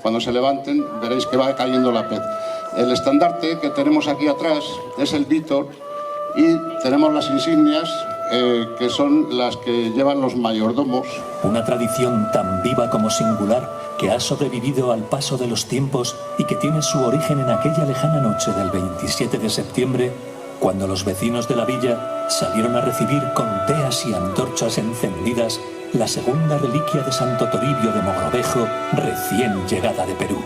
Cuando se levanten veréis que va cayendo la pez. El estandarte que tenemos aquí atrás es el Vítor y tenemos las insignias que son las que llevan los mayordomos. Una tradición tan viva como singular que ha sobrevivido al paso de los tiempos y que tiene su origen en aquella lejana noche del 27 de septiembre, cuando los vecinos de la villa salieron a recibir con teas y antorchas encendidas la segunda reliquia de Santo Toribio de Mogrovejo, recién llegada de Perú.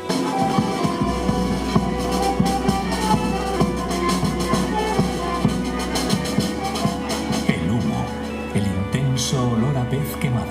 El humo, el intenso olor a pez quemada.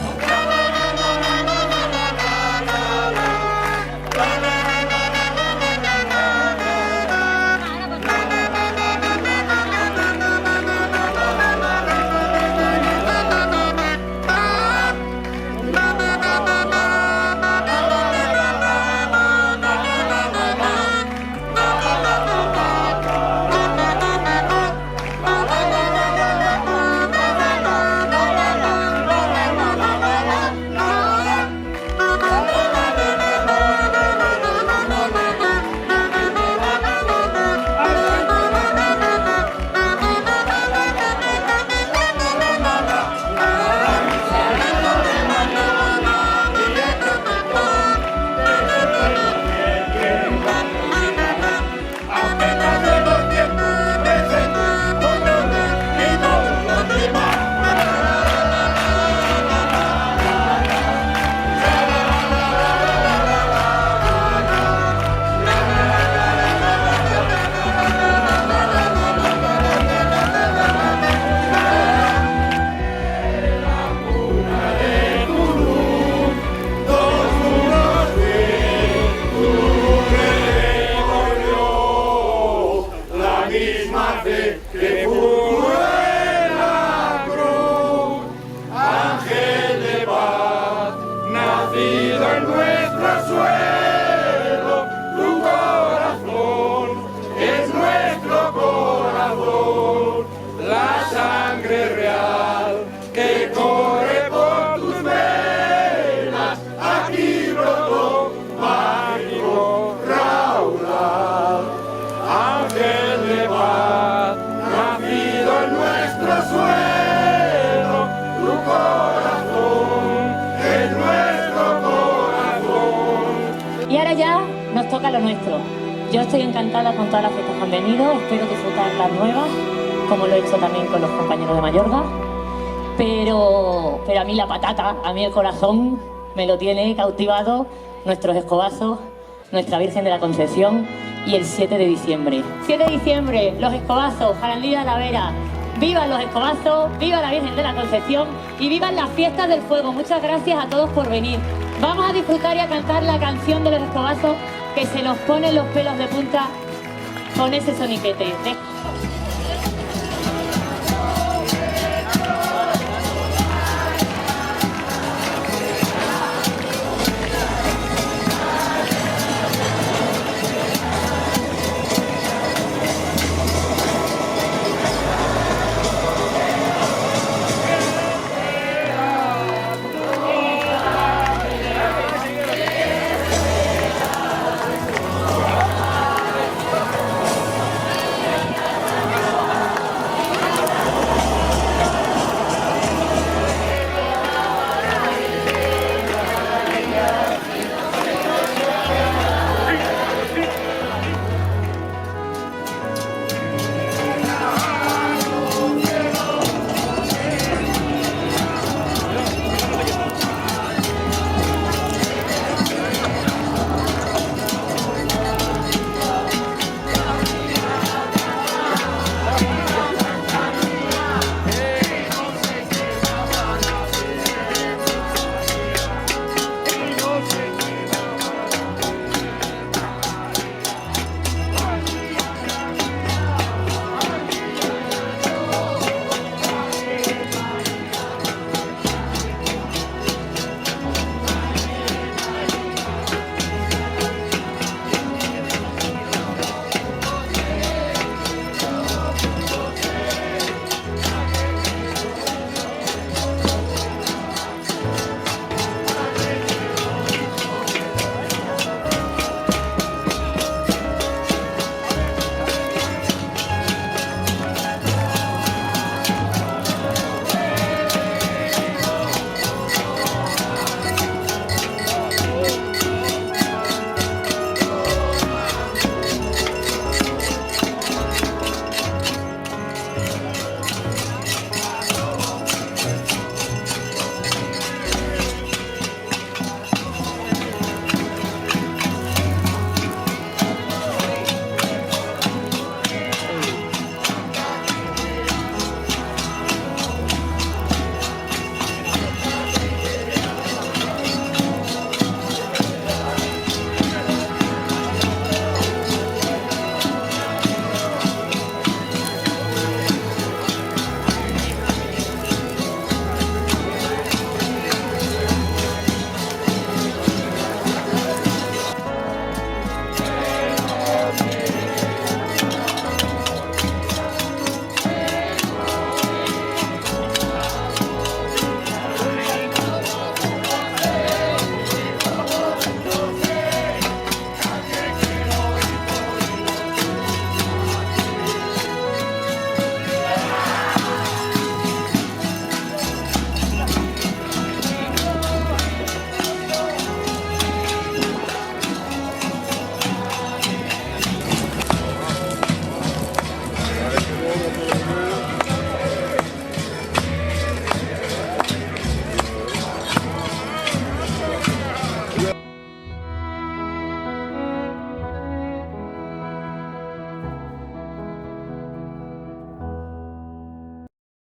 Y ahora ya nos toca lo nuestro. Yo estoy encantada con todas las fiestas que han venido, espero disfrutar las nuevas, como lo he hecho también con los compañeros de Mayorga. Pero a mí la patata, a mí el corazón me lo tiene cautivado nuestros escobazos, nuestra Virgen de la Concepción y el 7 de diciembre. 7 de diciembre, los escobazos, Jarandilla de la Vera. ¡Vivan los escobazos! ¡Viva la Virgen de la Concepción! ¡Y vivan las fiestas del fuego! Muchas gracias a todos por venir. Vamos a disfrutar y a cantar la canción de los escobazos que se nos ponen los pelos de punta con ese soniquete.